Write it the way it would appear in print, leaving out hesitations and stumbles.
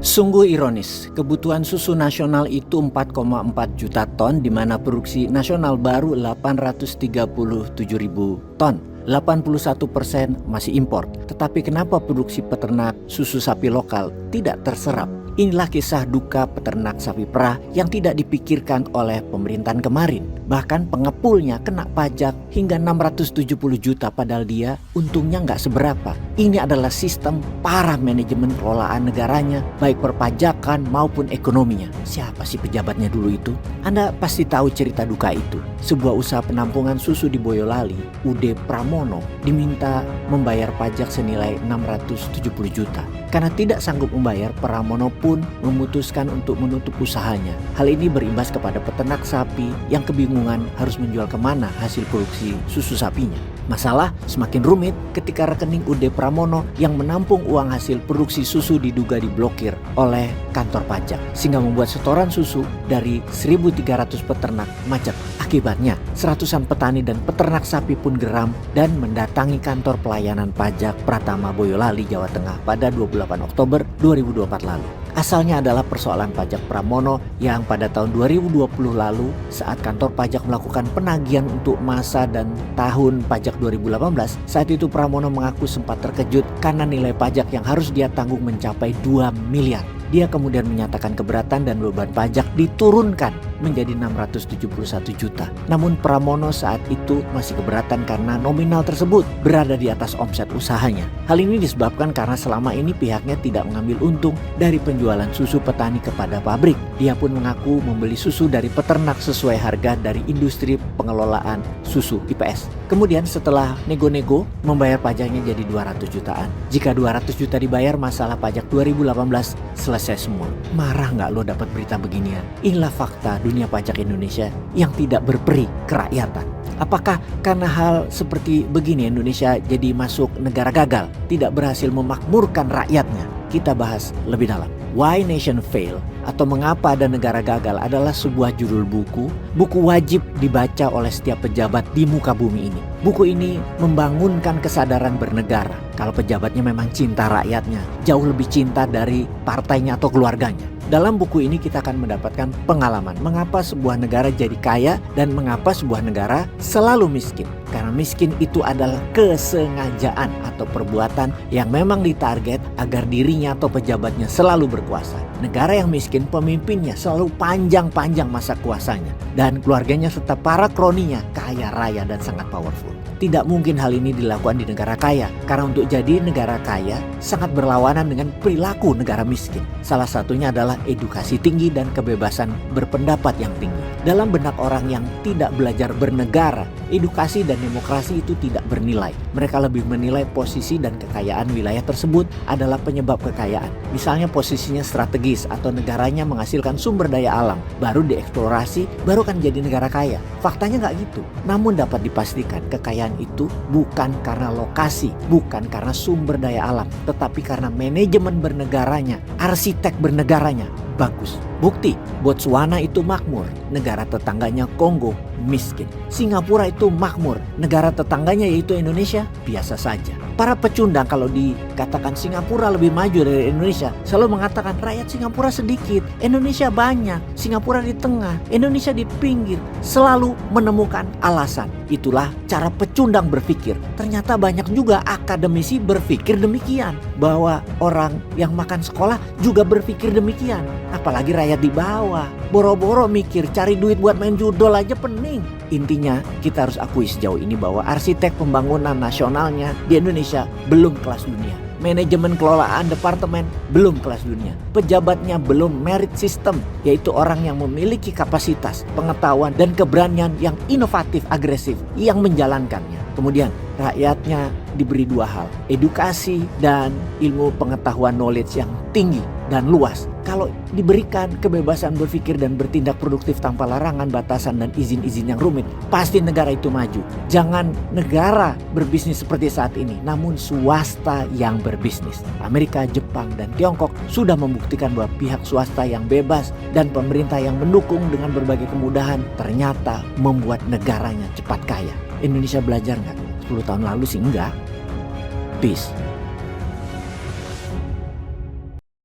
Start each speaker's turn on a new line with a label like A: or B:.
A: Sungguh ironis, kebutuhan susu nasional itu 4,4 juta ton, di mana produksi nasional baru 837 ribu ton. 81% masih impor. Tetapi kenapa produksi peternak susu sapi lokal tidak terserap? Inilah kisah duka peternak sapi perah yang tidak dipikirkan oleh pemerintahan kemarin. Bahkan pengepulnya kena pajak hingga 670 juta padahal dia untungnya nggak seberapa. Ini adalah sistem parah manajemen kelolaan negaranya, baik perpajakan maupun ekonominya. Siapa sih pejabatnya dulu itu? Anda pasti tahu cerita duka itu. Sebuah usaha penampungan susu di Boyolali, UD Pramono, diminta membayar pajak senilai 670 juta. Karena tidak sanggup membayar, Pramono pun memutuskan untuk menutup usahanya. Hal ini berimbas kepada peternak sapi yang kebingungan harus menjual kemana hasil produksi susu sapinya. Masalah semakin rumit ketika rekening UD Pramono yang menampung uang hasil produksi susu diduga diblokir oleh kantor pajak, sehingga membuat setoran susu dari 1.300 peternak macet. Akibatnya, seratusan petani dan peternak sapi pun geram dan mendatangi kantor pelayanan pajak Pratama Boyolali, Jawa Tengah pada 28 Oktober 2024 lalu. Asalnya adalah persoalan pajak Pramono yang pada tahun 2020 lalu saat kantor pajak melakukan penagihan untuk masa dan tahun pajak 2018, saat itu Pramono mengaku sempat terkejut karena nilai pajak yang harus dia tanggung mencapai 2 miliar. Dia kemudian menyatakan keberatan dan beban pajak diturunkan menjadi 671 juta. Namun Pramono saat itu masih keberatan karena nominal tersebut berada di atas omset usahanya. Hal ini disebabkan karena selama ini pihaknya tidak mengambil untung dari penjualan susu petani kepada pabrik. Dia pun mengaku membeli susu dari peternak sesuai harga dari industri pengelolaan susu IPS. Kemudian setelah nego-nego membayar pajaknya jadi 200 jutaan. Jika 200 juta dibayar, masalah pajak 2018 selesai semua. Marah nggak lo dapat berita beginian? Inilah fakta dunia pajak Indonesia yang tidak berperi kerakyatan. Apakah karena hal seperti begini Indonesia jadi masuk negara gagal, tidak berhasil memakmurkan rakyatnya? Kita bahas lebih dalam. Why Nation Fail atau Mengapa Ada Negara Gagal adalah sebuah judul buku wajib dibaca oleh setiap pejabat di muka bumi ini. Buku ini membangunkan kesadaran bernegara. Kalau pejabatnya memang cinta rakyatnya, jauh lebih cinta dari partainya atau keluarganya. Dalam buku ini kita akan mendapatkan pengalaman mengapa sebuah negara jadi kaya dan mengapa sebuah negara selalu miskin. Karena miskin itu adalah kesengajaan atau perbuatan yang memang ditarget agar dirinya atau pejabatnya selalu berkuasa. Negara yang miskin, pemimpinnya selalu panjang-panjang masa kuasanya. Dan keluarganya serta para kroninya kaya raya dan sangat powerful. Tidak mungkin hal ini dilakukan di negara kaya. Karena untuk jadi negara kaya sangat berlawanan dengan perilaku negara miskin. Salah satunya adalah edukasi tinggi dan kebebasan berpendapat yang tinggi. Dalam benak orang yang tidak belajar bernegara, edukasi dan demokrasi itu tidak bernilai. Mereka lebih menilai posisi dan kekayaan wilayah tersebut adalah penyebab kekayaan. Misalnya posisinya strategis atau negaranya menghasilkan sumber daya alam, baru dieksplorasi, baru kan jadi negara kaya. Faktanya nggak gitu. Namun dapat dipastikan kekayaan itu bukan karena lokasi, bukan karena sumber daya alam, tetapi karena manajemen bernegaranya, arsitek bernegaranya bagus. Bukti, Botswana itu makmur, negara tetangganya Kongo miskin. Singapura itu makmur, negara tetangganya yaitu Indonesia biasa saja. Para pecundang kalau dikatakan Singapura lebih maju dari Indonesia selalu mengatakan rakyat Singapura sedikit, Indonesia banyak, Singapura di tengah, Indonesia di pinggir. Selalu menemukan alasan. Itulah cara pecundang berpikir. Ternyata banyak juga akademisi berpikir demikian, bahwa orang yang makan sekolah juga berpikir demikian. Apalagi rakyat di bawah, boro-boro mikir cari duit buat main judol aja pening. Intinya kita harus akui sejauh ini bahwa arsitek pembangunan nasionalnya di Indonesia belum kelas dunia. Manajemen kelolaan departemen belum kelas dunia. Pejabatnya belum merit system, yaitu orang yang memiliki kapasitas, pengetahuan dan keberanian yang inovatif, agresif yang menjalankannya. Kemudian rakyatnya diberi dua hal, edukasi dan ilmu pengetahuan knowledge yang tinggi dan luas. Kalau diberikan kebebasan berpikir dan bertindak produktif tanpa larangan, batasan dan izin-izin yang rumit, pasti negara itu maju. Jangan negara berbisnis seperti saat ini, namun swasta yang berbisnis. Amerika, Jepang, dan Tiongkok sudah membuktikan bahwa pihak swasta yang bebas dan pemerintah yang mendukung dengan berbagai kemudahan ternyata membuat negaranya cepat kaya. Indonesia belajar nggak? 10 tahun lalu sih enggak. Peace.